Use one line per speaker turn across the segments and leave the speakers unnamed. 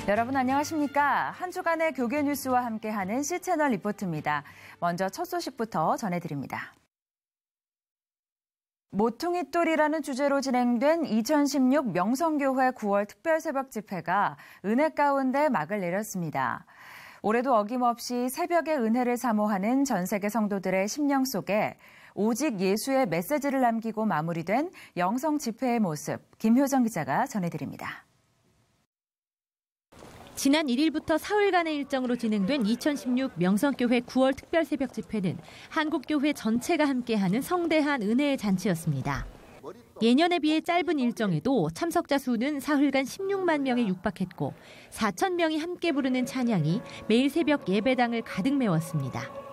여러분 안녕하십니까? 한 주간의 교계 뉴스와 함께하는 C채널 리포트입니다. 먼저 첫 소식부터 전해드립니다. 모퉁이돌이라는 주제로 진행된 2016 명성교회 9월 특별 새벽 집회가 은혜 가운데 막을 내렸습니다. 올해도 어김없이 새벽의 은혜를 사모하는 전 세계 성도들의 심령 속에 오직 예수의 메시지를 남기고 마무리된 영성 집회의 모습, 김효정 기자가 전해드립니다.
지난 1일부터 사흘간의 일정으로 진행된 2016 명성교회 9월 특별 새벽 집회는 한국교회 전체가 함께하는 성대한 은혜의 잔치였습니다. 예년에 비해 짧은 일정에도 참석자 수는 사흘간 16만 명에 육박했고 4천 명이 함께 부르는 찬양이 매일 새벽 예배당을 가득 메웠습니다.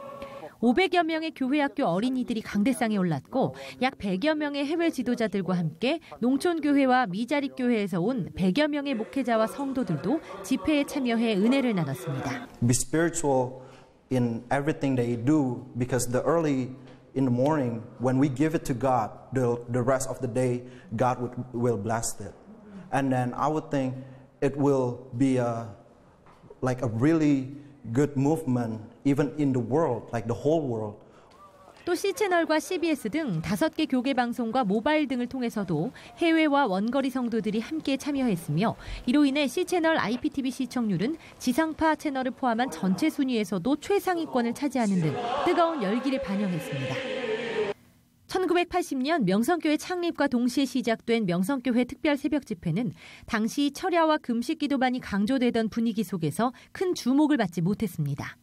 500여 명의 교회학교 어린이들이 강대상에 올랐고 약 100여 명의 해외 지도자들과 함께 농촌교회와 미자립교회에서 온 100여 명의 목회자와 성도들도 집회에 참여해 은혜를 나눴습니다.
Be spiritual in everything that you do because the early in the morning when we give it to God, the rest of the day God will bless it. And then I would think it will be like a really good movement even in the world, like the whole world.
또 C채널과 CBS 등 5개 교계 방송과 모바일 등을 통해서도 해외와 원거리 성도들이 함께 참여했으며 이로 인해 C채널 IPTV 시청률은 지상파 채널을 포함한 전체 순위에서도 최상위권을 차지하는 등 뜨거운 열기를 반영했습니다. 1980년 명성교회 창립과 동시에 시작된 명성교회 특별 새벽 집회는 당시 철야와 금식 기도반이 강조되던 분위기 속에서 큰 주목을 받지 못했습니다.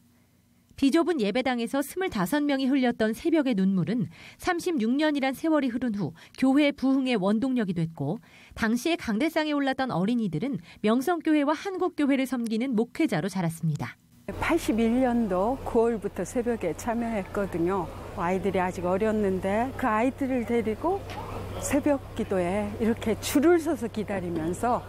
비좁은 예배당에서 25명이 흘렸던 새벽의 눈물은 36년이란 세월이 흐른 후 교회 부흥의 원동력이 됐고 당시에 강대상에 올랐던 어린이들은 명성교회와 한국교회를 섬기는 목회자로 자랐습니다.
81년도 9월부터 새벽에 참여했거든요. 아이들이 아직 어렸는데 그 아이들을 데리고 새벽 기도에 이렇게 줄을 서서 기다리면서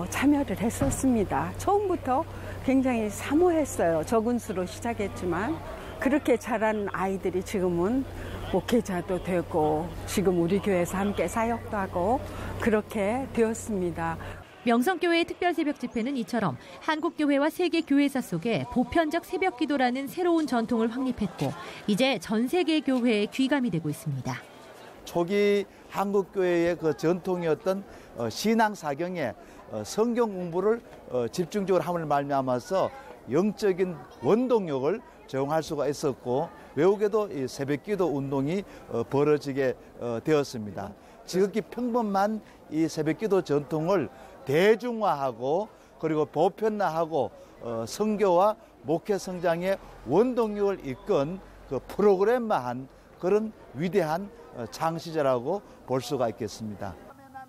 참여를 했었습니다. 처음부터 굉장히 사모했어요. 적은 수로 시작했지만 그렇게 자란 아이들이 지금은 목회자도 되고 지금 우리 교회에서 함께 사역도 하고 그렇게 되었습니다.
명성교회의 특별 새벽 집회는 이처럼 한국교회와 세계 교회사 속에 보편적 새벽 기도라는 새로운 전통을 확립했고 이제 전 세계 교회에 귀감이 되고 있습니다.
초기 한국교회의 그 전통이었던 신앙사경에 성경 공부를 집중적으로 함을 말미암아서 영적인 원동력을 제공할 수가 있었고 외국에도 이 새벽기도 운동이 벌어지게 되었습니다. 지극히 평범한 이 새벽기도 전통을 대중화하고 그리고 보편화하고 선교와 목회 성장의 원동력을 이끈 그 프로그램화한 그런 위대한 창시자라고 볼 수가 있겠습니다.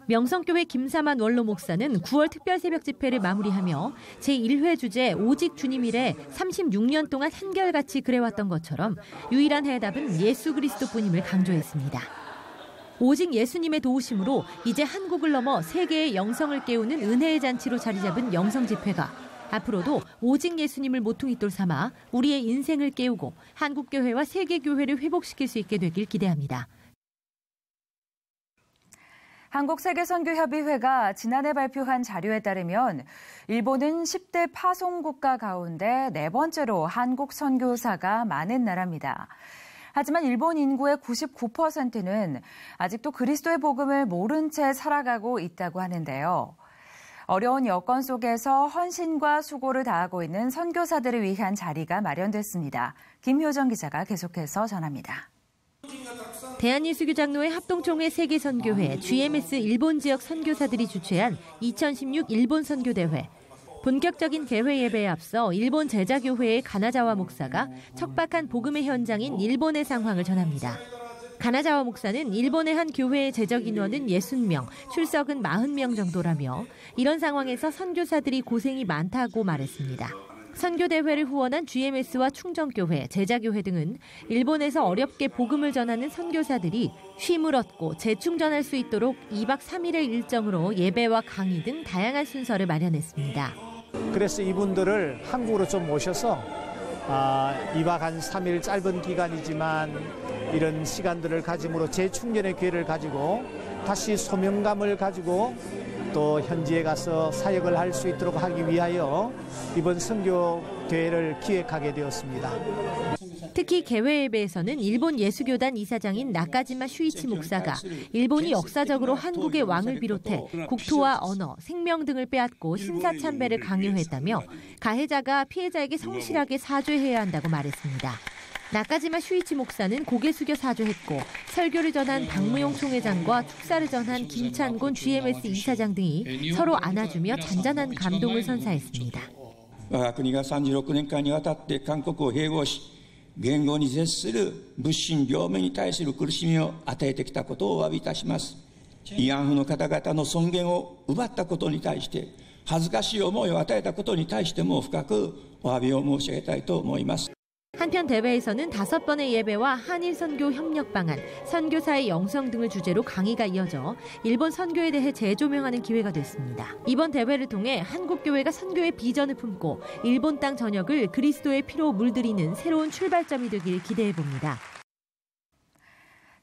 명성교회 김사만 원로 목사는 9월 특별 새벽 집회를 마무리하며 제1회 주제 오직 주님 일에 36년 동안 한결같이 그래왔던 것처럼 유일한 해답은 예수 그리스도뿐임을 강조했습니다. 오직 예수님의 도우심으로 이제 한국을 넘어 세계의 영성을 깨우는 은혜의 잔치로 자리 잡은 영성 집회가 앞으로도 오직 예수님을 모퉁이돌 삼아 우리의 인생을 깨우고 한국교회와 세계교회를 회복시킬 수 있게 되길 기대합니다.
한국세계선교협의회가 지난해 발표한 자료에 따르면 일본은 10대 파송국가 가운데 4번째로 한국 선교사가 많은 나라입니다. 하지만 일본 인구의 99%는 아직도 그리스도의 복음을 모른 채 살아가고 있다고 하는데요. 어려운 여건 속에서 헌신과 수고를 다하고 있는 선교사들을 위한 자리가 마련됐습니다. 김효정 기자가 계속해서 전합니다.
대한예수교 장로회 합동총회 세계선교회 GMS 일본 지역 선교사들이 주최한 2016 일본 선교대회. 본격적인 개회 예배에 앞서 일본 제자교회의 가나자와 목사가 척박한 복음의 현장인 일본의 상황을 전합니다. 가나자와 목사는 일본의 한 교회의 재적 인원은 60명, 출석은 40명 정도라며 이런 상황에서 선교사들이 고생이 많다고 말했습니다. 선교대회를 후원한 GMS와 충정교회, 제자교회 등은 일본에서 어렵게 복음을 전하는 선교사들이 쉼을 얻고 재충전할 수 있도록 2박 3일의 일정으로 예배와 강의 등 다양한 순서를 마련했습니다.
그래서 이분들을 한국으로 좀 모셔서 2박 한 3일 짧은 기간이지만 이런 시간들을 가짐으로 재충전의 기회를 가지고 다시 소명감을 가지고 또 현지에 가서 사역을 할 수 있도록 하기 위하여 이번 선교 대회를 기획하게 되었습니다.
특히 개회 예배에서는 일본 예수교단 이사장인 나카지마 슈이치 목사가 일본이 역사적으로 한국의 왕을 비롯해 국토와 언어, 생명 등을 빼앗고 신사참배를 강요했다며 가해자가 피해자에게 성실하게 사죄해야 한다고 말했습니다. 나카지마 슈이치 목사는 고개 숙여 사죄했고 설교를 전한 박무용 총회장과 축사를 전한 김찬곤 GMS 이사장 등이 서로 안아주며 잔잔한 감동을 선사했습니다.
我が国が36年間にわたって韓国を併合し、言語に絶する物心両面に対する苦しみを与えてきたことをお詫びいたします。慰安婦の方々の尊厳を奪ったことに対して、恥ずかしい思いを与えたことに対しても深くお詫びを申し上げたいと思います。
한편 대회에서는 5번의 예배와 한일 선교 협력 방안, 선교사의 영성 등을 주제로 강의가 이어져 일본 선교에 대해 재조명하는 기회가 됐습니다. 이번 대회를 통해 한국 교회가 선교의 비전을 품고 일본 땅 전역을 그리스도의 피로 물들이는 새로운 출발점이 되길 기대해 봅니다.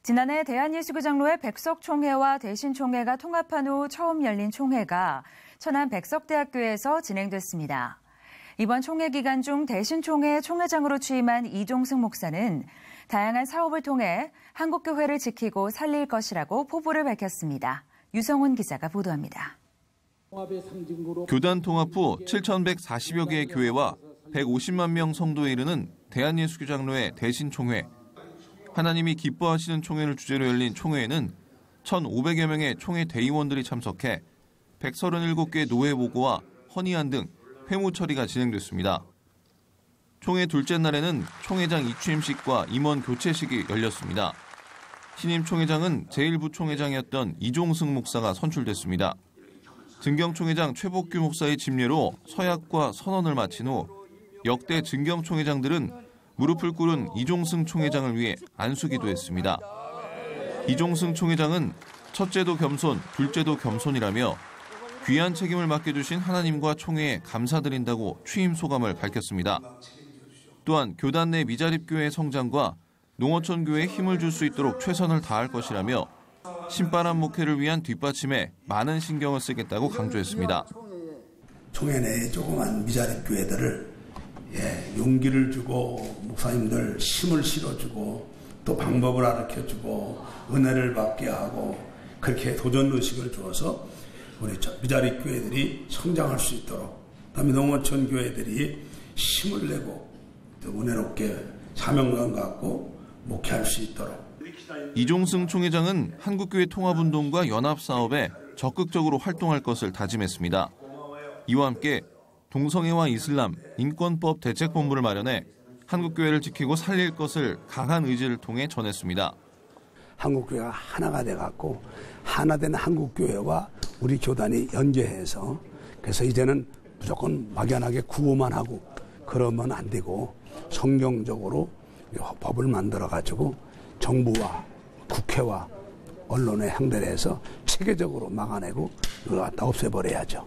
지난해 대한예수교장로회 백석총회와 대신총회가 통합한 후 처음 열린 총회가 천안 백석대학교에서 진행됐습니다. 이번 총회 기간 중 대신총회 총회장으로 취임한 이종승 목사는 다양한 사업을 통해 한국교회를 지키고 살릴 것이라고 포부를 밝혔습니다. 유성훈 기자가 보도합니다.
교단 통합 후 7,140여 개의 교회와 150만 명 성도에 이르는 대한예수교장로회 대신총회. 하나님이 기뻐하시는 총회를 주제로 열린 총회에는 1,500여 명의 총회 대의원들이 참석해 137개 노회 보고와 헌의안 등 회무 처리가 진행됐습니다. 총회 둘째 날에는 총회장 이취임식과 임원 교체식이 열렸습니다. 신임 총회장은 제1부총회장이었던 이종승 목사가 선출됐습니다. 증경총회장 최복규 목사의 집례로 서약과 선언을 마친 후 역대 증경총회장들은 무릎을 꿇은 이종승 총회장을 위해 안수기도 했습니다. 이종승 총회장은 첫째도 겸손, 둘째도 겸손이라며 귀한 책임을 맡겨주신 하나님과 총회에 감사드린다고 취임 소감을 밝혔습니다. 또한 교단 내 미자립교회의 성장과 농어촌 교회에 힘을 줄 수 있도록 최선을 다할 것이라며 신바람 목회를 위한 뒷받침에 많은 신경을 쓰겠다고 강조했습니다.
총회 내의 조그만 미자립교회들을 용기를 주고 목사님들 힘을 실어주고 또 방법을 가르쳐주고 은혜를 받게 하고 그렇게 도전의식을 주어서 우리 미자립 교회들이 성장할 수 있도록 그다음에 농어촌 교회들이 힘을 내고 또 은혜롭게 사명감 갖고 목회할 수 있도록.
이종승 총회장은 한국교회 통합운동과 연합사업에 적극적으로 활동할 것을 다짐했습니다. 이와 함께 동성애와 이슬람, 인권법 대책본부를 마련해 한국교회를 지키고 살릴 것을 강한 의지를 통해 전했습니다.
한국교회가 하나가 돼갖고 하나된 한국교회와 우리 교단이 연계해서 그래서 이제는 무조건 막연하게 구호만 하고 그러면 안 되고 성경적으로 법을 만들어가지고 정부와 국회와 언론에 향대해서 체계적으로 막아내고 그걸 갖다 없애버려야죠.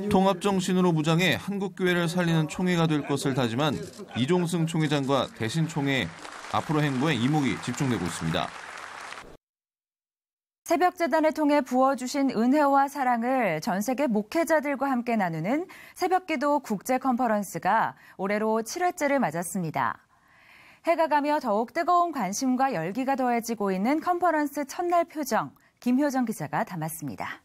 통합정신으로 무장해 한국교회를 살리는 총회가 될 것을 다짐한 이종승 총회장과 대신총회 앞으로 행보에 이목이 집중되고 있습니다.
새벽재단을 통해 부어주신 은혜와 사랑을 전 세계 목회자들과 함께 나누는 새벽기도 국제컨퍼런스가 올해로 7회째를 맞았습니다. 해가 가며 더욱 뜨거운 관심과 열기가 더해지고 있는 컨퍼런스 첫날 표정, 김효정 기자가 담았습니다.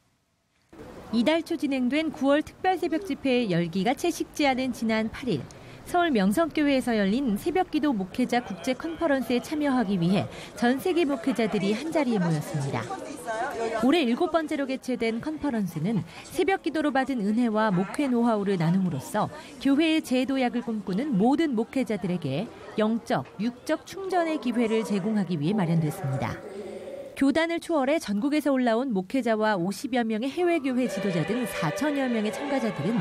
이달 초 진행된 9월 특별 새벽 집회의 열기가 채 식지 않은 지난 8일. 서울 명성교회에서 열린 새벽기도 목회자 국제 컨퍼런스에 참여하기 위해 전 세계 목회자들이 한자리에 모였습니다. 올해 7번째로 개최된 컨퍼런스는 새벽기도로 받은 은혜와 목회 노하우를 나눔으로써 교회의 재도약을 꿈꾸는 모든 목회자들에게 영적, 육적 충전의 기회를 제공하기 위해 마련됐습니다. 교단을 초월해 전국에서 올라온 목회자와 50여 명의 해외교회 지도자 등 4천여 명의 참가자들은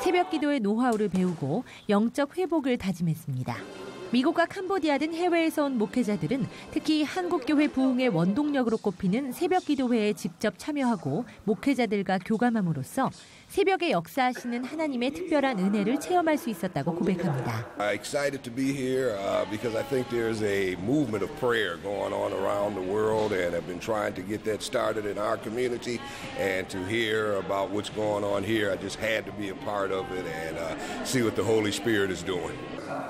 새벽 기도의 노하우를 배우고 영적 회복을 다짐했습니다. 미국과 캄보디아 등 해외에서 온 목회자들은 특히 한국교회 부흥의 원동력으로 꼽히는 새벽 기도회에 직접 참여하고 목회자들과 교감함으로써 새벽에 역사하시는 하나님의 특별한 은혜를 체험할 수 있었다고 고백합니다.
Excited to be here because I think there's a movement of prayer going on around the world and have been trying to get that started in our community and to hear about what's going on here. I just had to be a part of it and see what the Holy Spirit is doing.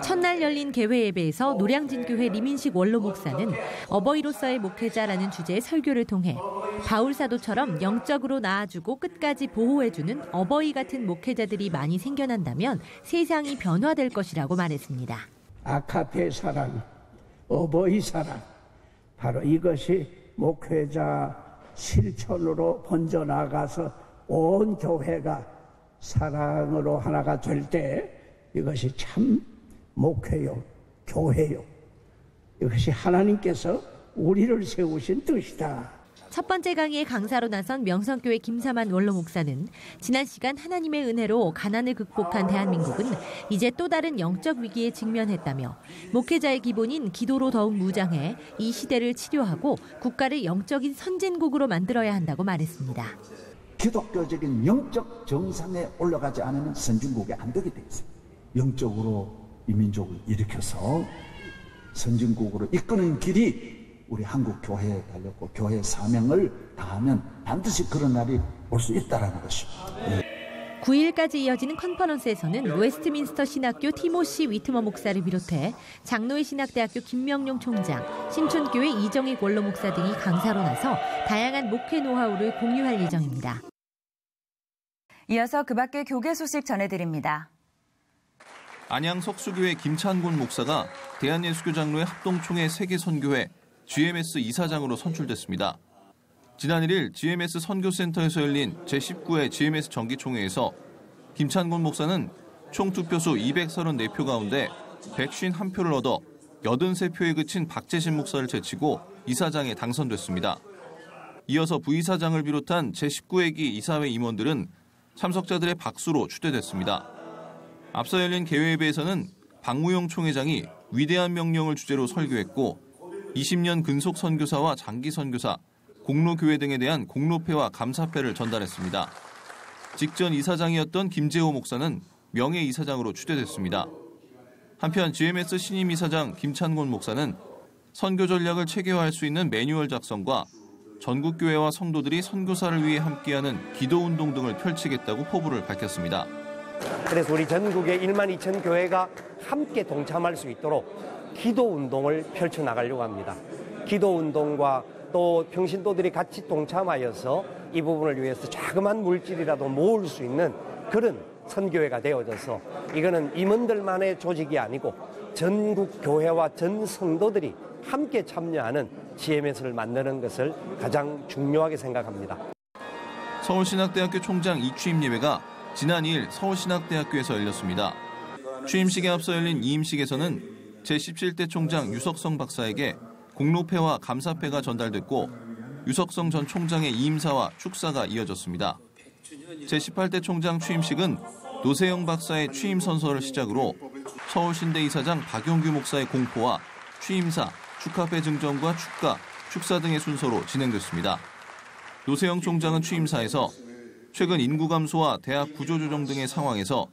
첫날 열린 개회 예배에서 노량진교회 리민식 원로 목사는 어버이로서의 목회자라는 주제의 설교를 통해 바울 사도처럼 영적으로 낳아주고 끝까지 보호해주는 어버이 같은 목회자들이 많이 생겨난다면 세상이 변화될 것이라고 말했습니다.
아카페 사랑, 어버이 사랑, 바로 이것이 목회자 실천으로 번져나가서 온 교회가 사랑으로 하나가 될 때 이것이 참 목회요, 교회요. 이것이 하나님께서 우리를 세우신 뜻이다.
첫 번째 강의에 강사로 나선 명성교회 김사만 원로 목사는 지난 시간 하나님의 은혜로 가난을 극복한 대한민국은 이제 또 다른 영적 위기에 직면했다며 목회자의 기본인 기도로 더욱 무장해 이 시대를 치료하고 국가를 영적인 선진국으로 만들어야 한다고 말했습니다.
기독교적인 영적 정상에 올라가지 않으면 선진국이 안 되게 돼 있어요. 영적으로 이 민족을 일으켜서 선진국으로 이끄는 길이 우리 한국 교회에 달렸고 교회의 사명을 다하면 반드시 그런 날이 올 수 있다는 것입니다.
9일까지 이어지는 컨퍼런스에서는 웨스트민스터 신학교 티모시 위트머 목사를 비롯해 장로회 신학대학교 김명룡 총장, 신촌교회 이정익 원로 목사 등이 강사로 나서 다양한 목회 노하우를 공유할 예정입니다.
이어서 그 밖의 교계 소식 전해드립니다.
안양 석수교회 김찬곤 목사가 대한예수교장로회 합동총회 세계선교회 GMS 이사장으로 선출됐습니다. 지난 1일 GMS 선교센터에서 열린 제19회 GMS 정기총회에서 김찬곤 목사는 총 투표수 234표 가운데 151표를 얻어 83표에 그친 박재신 목사를 제치고 이사장에 당선됐습니다. 이어서 부이사장을 비롯한 제19회기 이사회 임원들은 참석자들의 박수로 추대됐습니다. 앞서 열린 개회예배에서는 박무용 총회장이 위대한 명령을 주제로 설교했고 20년 근속 선교사와 장기 선교사, 공로교회 등에 대한 공로패와 감사패를 전달했습니다. 직전 이사장이었던 김재호 목사는 명예 이사장으로 추대됐습니다. 한편 GMS 신임 이사장 김찬곤 목사는 선교 전략을 체계화할 수 있는 매뉴얼 작성과 전국교회와 성도들이 선교사를 위해 함께하는 기도운동 등을 펼치겠다고 포부를 밝혔습니다.
그래서 우리 전국의 1만 2천 교회가 함께 동참할 수 있도록 기도운동을 펼쳐나가려고 합니다. 기도운동과 또 평신도들이 같이 동참하여서 이 부분을 위해서 자그마한 물질이라도 모을 수 있는 그런 선교회가 되어져서 이거는 임원들만의 조직이 아니고 전국 교회와 전 성도들이 함께 참여하는 GMS를 만드는 것을 가장 중요하게 생각합니다.
서울신학대학교 총장 이취임 예배가 지난 2일 서울신학대학교에서 열렸습니다. 취임식에 앞서 열린 이임식에서는 제17대 총장 유석성 박사에게 공로패와 감사패가 전달됐고 유석성 전 총장의 이임사와 축사가 이어졌습니다. 제18대 총장 취임식은 노세영 박사의 취임 선서를 시작으로 서울신대 이사장 박용규 목사의 공포와 취임사, 축하패 증정과 축가, 축사 등의 순서로 진행됐습니다. 노세영 총장은 취임사에서 최근 인구 감소와 대학 구조조정 등의 상황에서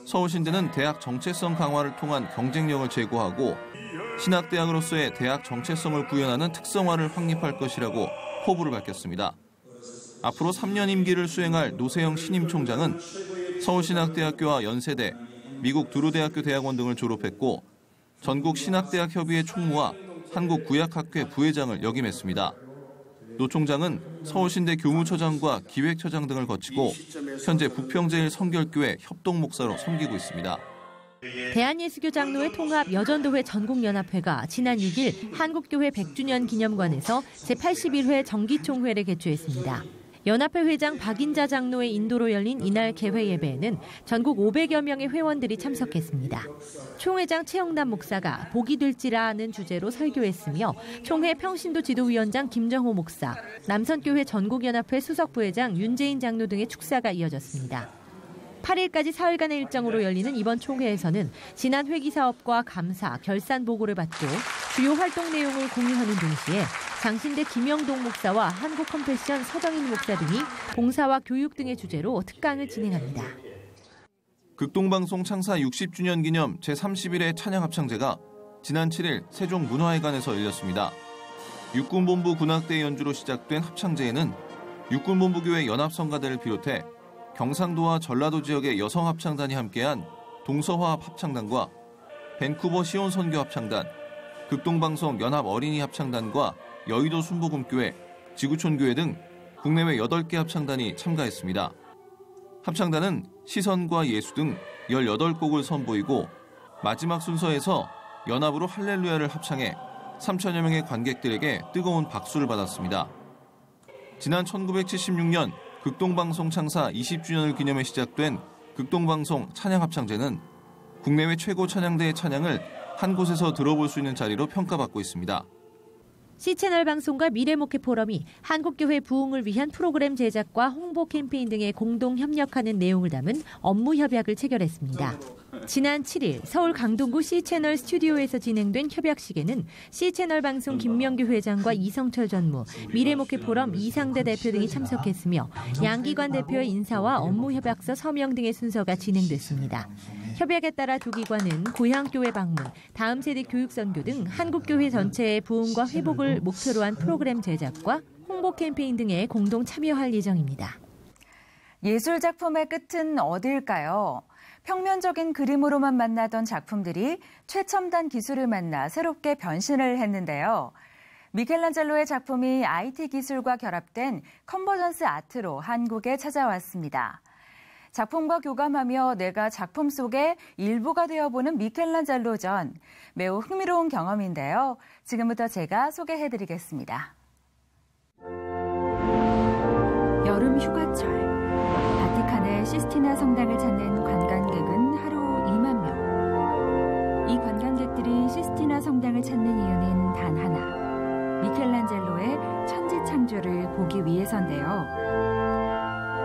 서울신대는 대학 정체성 강화를 통한 경쟁력을 제고하고 신학대학으로서의 대학 정체성을 구현하는 특성화를 확립할 것이라고 포부를 밝혔습니다. 앞으로 3년 임기를 수행할 노세영 신임 총장은 서울신학대학교와 연세대, 미국 두루대학교 대학원 등을 졸업했고 전국 신학대학 협의회 총무와 한국구약학회 부회장을 역임했습니다. 노 총장은 서울신대 교무처장과 기획처장 등을 거치고 현재 부평제일 성결교회 협동목사로 섬기고 있습니다.
대한예수교장로회 통합 여전도회 전국연합회가 지난 6일 한국교회 100주년 기념관에서 제81회 정기총회를 개최했습니다. 연합회 회장 박인자 장로의 인도로 열린 이날 개회 예배에는 전국 500여 명의 회원들이 참석했습니다. 총회장 최영남 목사가 복이 될지라는 주제로 설교했으며 총회 평신도 지도위원장 김정호 목사, 남선교회 전국연합회 수석부회장 윤재인 장로 등의 축사가 이어졌습니다. 8일까지 사흘간의 일정으로 열리는 이번 총회에서는 지난 회기 사업과 감사, 결산 보고를 받고 주요 활동 내용을 공유하는 동시에 장신대 김영동 목사와 한국컴패션 서정인 목사 등이 봉사와 교육 등의 주제로 특강을 진행합니다.
극동방송 창사 60주년 기념 제31회 찬양합창제가 지난 7일 세종문화회관에서 열렸습니다. 육군본부 군악대 연주로 시작된 합창제에는 육군본부교회 연합성가대를 비롯해 경상도와 전라도 지역의 여성합창단이 함께한 동서화합 합창단과 밴쿠버 시온선교합창단, 극동방송 연합어린이 합창단과 여의도 순복음교회, 지구촌교회 등 국내외 8개 합창단이 참가했습니다. 합창단은 시선과 예수 등 18곡을 선보이고 마지막 순서에서 연합으로 할렐루야를 합창해 3천여 명의 관객들에게 뜨거운 박수를 받았습니다. 지난 1976년 극동방송 창사 20주년을 기념해 시작된 극동방송 찬양합창제는 국내외 최고 찬양대의 찬양을 한 곳에서 들어볼 수 있는 자리로 평가받고 있습니다.
C채널 방송과 미래목회 포럼이 한국교회 부흥을 위한 프로그램 제작과 홍보 캠페인 등에 공동 협력하는 내용을 담은 업무 협약을 체결했습니다. 지난 7일 서울 강동구 C채널 스튜디오에서 진행된 협약식에는 C채널 방송 김명규 회장과 이성철 전무, 미래목회 포럼 이상대 대표 등이 참석했으며 양기관 대표의 인사와 업무 협약서 서명 등의 순서가 진행됐습니다. 협약에 따라 두 기관은 고향교회 방문, 다음 세대 교육 선교 등 한국교회 전체의 부흥과 회복을 목표로 한 프로그램 제작과 홍보 캠페인 등에 공동 참여할 예정입니다.
예술 작품의 끝은 어딜까요? 평면적인 그림으로만 만나던 작품들이 최첨단 기술을 만나 새롭게 변신을 했는데요. 미켈란젤로의 작품이 IT 기술과 결합된 컨버전스 아트로 한국에 찾아왔습니다. 작품과 교감하며 내가 작품 속의 일부가 되어보는 미켈란젤로전. 매우 흥미로운 경험인데요. 지금부터 제가 소개해드리겠습니다. 여름 휴가철. 바티칸의 시스티나 성당을 찾는 관광객은 하루 2만 명. 이 관광객들이 시스티나 성당을 찾는 이유는 단 하나. 미켈란젤로의 천지창조를 보기 위해서인데요.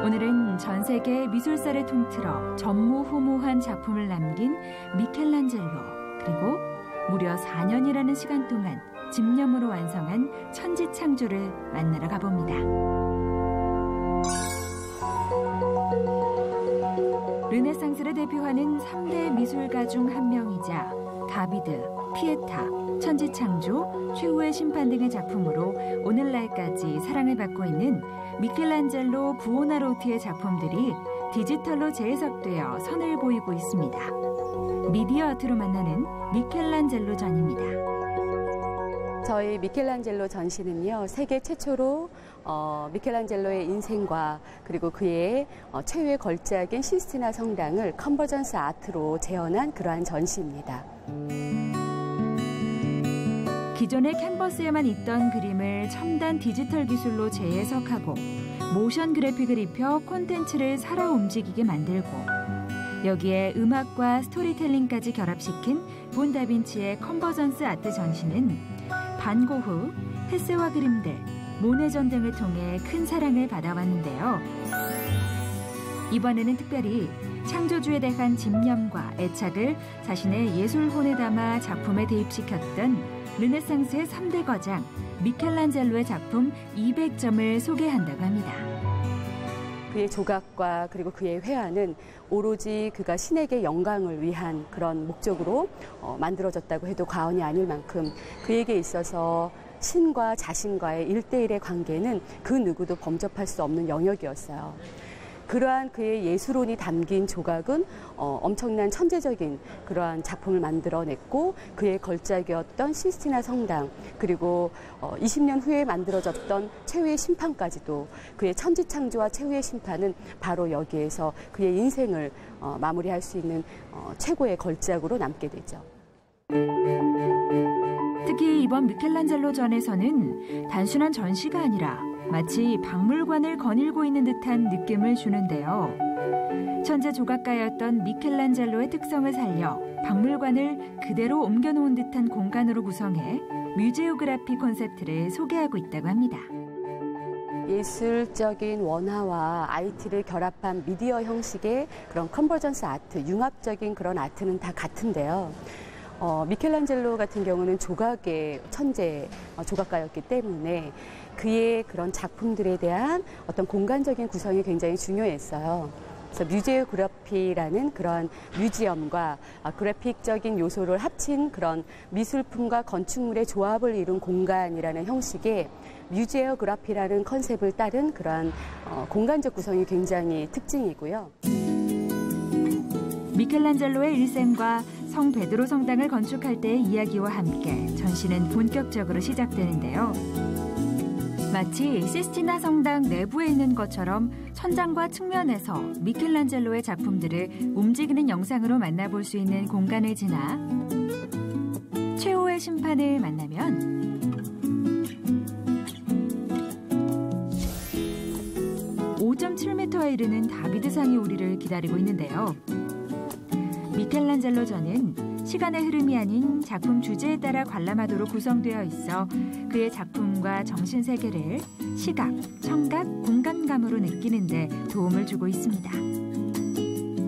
오늘은 전 세계 미술사를 통틀어 전무후무한 작품을 남긴 미켈란젤로, 그리고 무려 4년이라는 시간 동안 집념으로 완성한 천지창조를 만나러 가봅니다. 르네상스를 대표하는 3대 미술가 중 한 명이자 다비드, 피에타, 천지창조, 최후의 심판 등의 작품으로 오늘날까지 사랑을 받고 있는 미켈란젤로 부오나로티의 작품들이 디지털로 재해석되어 선을 보이고 있습니다. 미디어 아트로 만나는 미켈란젤로 전입니다.
저희 미켈란젤로 전시는요, 세계 최초로 미켈란젤로의 인생과 그리고 그의 최후의 걸작인 시스티나 성당을 컨버전스 아트로 재현한 그러한 전시입니다.
기존의 캔버스에만 있던 그림을 첨단 디지털 기술로 재해석하고 모션 그래픽을 입혀 콘텐츠를 살아 움직이게 만들고 여기에 음악과 스토리텔링까지 결합시킨 본 다빈치의 컨버전스 아트 전시는 반고흐, 헤세와 그림들, 모네전 등을 통해 큰 사랑을 받아왔는데요. 이번에는 특별히 창조주에 대한 집념과 애착을 자신의 예술혼에 담아 작품에 대입시켰던 르네상스의 3대 거장 미켈란젤로의 작품 200점을 소개한다고 합니다.
그의 조각과 그리고 그의 회화는 오로지 그가 신에게 영광을 위한 그런 목적으로 만들어졌다고 해도 과언이 아닐 만큼 그에게 있어서 신과 자신과의 1대1의 관계는 그 누구도 범접할 수 없는 영역이었어요. 그러한 그의 예술혼이 담긴 조각은 엄청난 천재적인 그러한 작품을 만들어냈고 그의 걸작이었던 시스티나 성당 그리고 20년 후에 만들어졌던 최후의 심판까지도 그의 천지창조와 최후의 심판은 바로 여기에서 그의 인생을 마무리할 수 있는 최고의 걸작으로 남게 되죠.
특히 이번 미켈란젤로전에서는 단순한 전시가 아니라 마치 박물관을 거닐고 있는 듯한 느낌을 주는데요. 천재 조각가였던 미켈란젤로의 특성을 살려 박물관을 그대로 옮겨놓은 듯한 공간으로 구성해 뮤제오그라피 콘셉트를 소개하고 있다고 합니다.
예술적인 원화와 IT를 결합한 미디어 형식의 그런 컨버전스 아트, 융합적인 그런 아트는 다 같은데요. 미켈란젤로 같은 경우는 조각의 천재 조각가였기 때문에 그의 그런 작품들에 대한 어떤 공간적인 구성이 굉장히 중요했어요. 그래서 뮤제오그래피라는 그런 뮤지엄과 그래픽적인 요소를 합친 그런 미술품과 건축물의 조합을 이룬 공간이라는 형식의 뮤제오그래피라는 컨셉을 따른 그런 공간적 구성이 굉장히 특징이고요.
미켈란젤로의 일생과 성 베드로 성당을 건축할 때의 이야기와 함께 전시는 본격적으로 시작되는데요. 마치 시스티나 성당 내부에 있는 것처럼 천장과 측면에서 미켈란젤로의 작품들을 움직이는 영상으로 만나볼 수 있는 공간을 지나 최후의 심판을 만나면 (5.7m에) 이르는 다비드상이 우리를 기다리고 있는데요. 미켈란젤로전은 시간의 흐름이 아닌 작품 주제에 따라 관람하도록 구성되어 있어 그의 작품과 정신세계를 시각, 청각, 공간감으로 느끼는 데 도움을 주고 있습니다.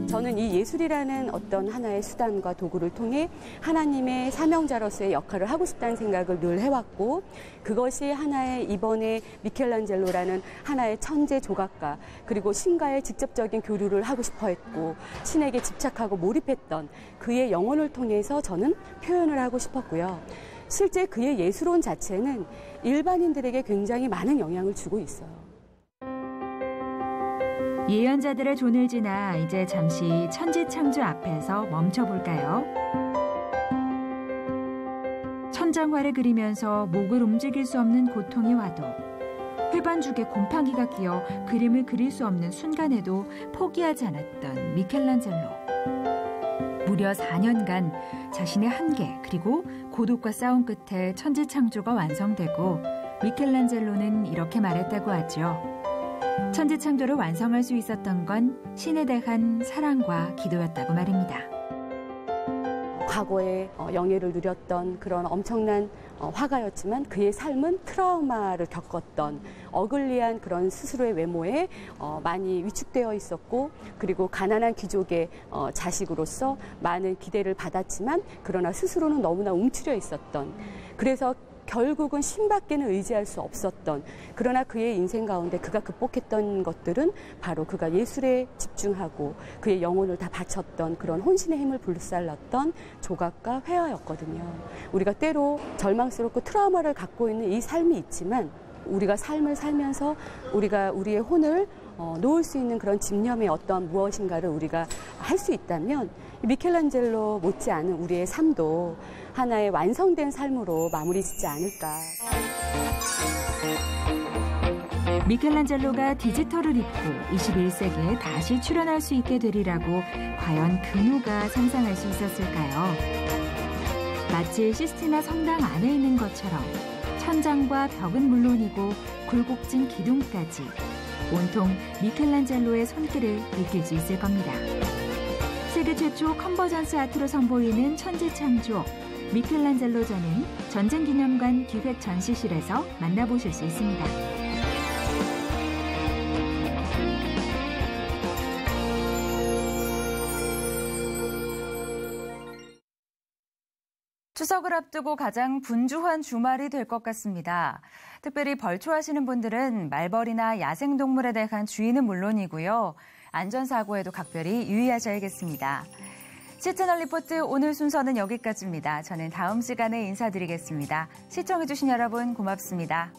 저는 이 예술이라는 어떤 하나의 수단과 도구를 통해 하나님의 사명자로서의 역할을 하고 싶다는 생각을 늘 해왔고, 그것이 하나의 이번에 미켈란젤로라는 하나의 천재 조각가 그리고 신과의 직접적인 교류를 하고 싶어 했고 신에게 집착하고 몰입했던 그의 영혼을 통해서 저는 표현을 하고 싶었고요. 실제 그의 예술원 자체는 일반인들에게 굉장히 많은 영향을 주고 있어요.
예언자들의 존을 지나 이제 잠시 천지창조 앞에서 멈춰볼까요? 천장화를 그리면서 목을 움직일 수 없는 고통이 와도 회반죽에 곰팡이가 끼어 그림을 그릴 수 없는 순간에도 포기하지 않았던 미켈란젤로. 무려 4년간 자신의 한계 그리고 고독과 싸움 끝에 천지창조가 완성되고 미켈란젤로는 이렇게 말했다고 하죠. 천지창조를 완성할 수 있었던 건 신에 대한 사랑과 기도였다고 말입니다.
과거에 영예를 누렸던 그런 엄청난 화가였지만 그의 삶은 트라우마를 겪었던 어글리한 그런 스스로의 외모에 많이 위축되어 있었고, 그리고 가난한 귀족의 자식으로서 많은 기대를 받았지만 그러나 스스로는 너무나 움츠려 있었던, 그래서 결국은 신밖에는 의지할 수 없었던, 그러나 그의 인생 가운데 그가 극복했던 것들은 바로 그가 예술에 집중하고 그의 영혼을 다 바쳤던 그런 혼신의 힘을 불살랐던 조각과 회화였거든요. 우리가 때로 절망스럽고 트라우마를 갖고 있는 이 삶이 있지만 우리가 삶을 살면서 우리가 우리의 혼을 놓을 수 있는 그런 집념의 어떤 무엇인가를 우리가 할 수 있다면 미켈란젤로 못지않은 우리의 삶도 하나의 완성된 삶으로 마무리 짓지 않을까.
미켈란젤로가 디지털을 입고 21세기에 다시 출연할 수 있게 되리라고 과연 그 누가 상상할 수 있었을까요? 마치 시스티나 성당 안에 있는 것처럼 천장과 벽은 물론이고 굴곡진 기둥까지 온통 미켈란젤로의 손길을 느낄 수 있을 겁니다. 세계 최초 컨버전스 아트로 선보이는 천지창조 미켈란젤로전은 전쟁기념관 기획 전시실에서 만나보실 수 있습니다. 추석을 앞두고 가장 분주한 주말이 될 것 같습니다. 특별히 벌초하시는 분들은 말벌이나 야생동물에 대한 주의는 물론이고요. 안전사고에도 각별히 유의하셔야겠습니다. 시채널 리포트 오늘 순서는 여기까지입니다. 저는 다음 시간에 인사드리겠습니다. 시청해주신 여러분 고맙습니다.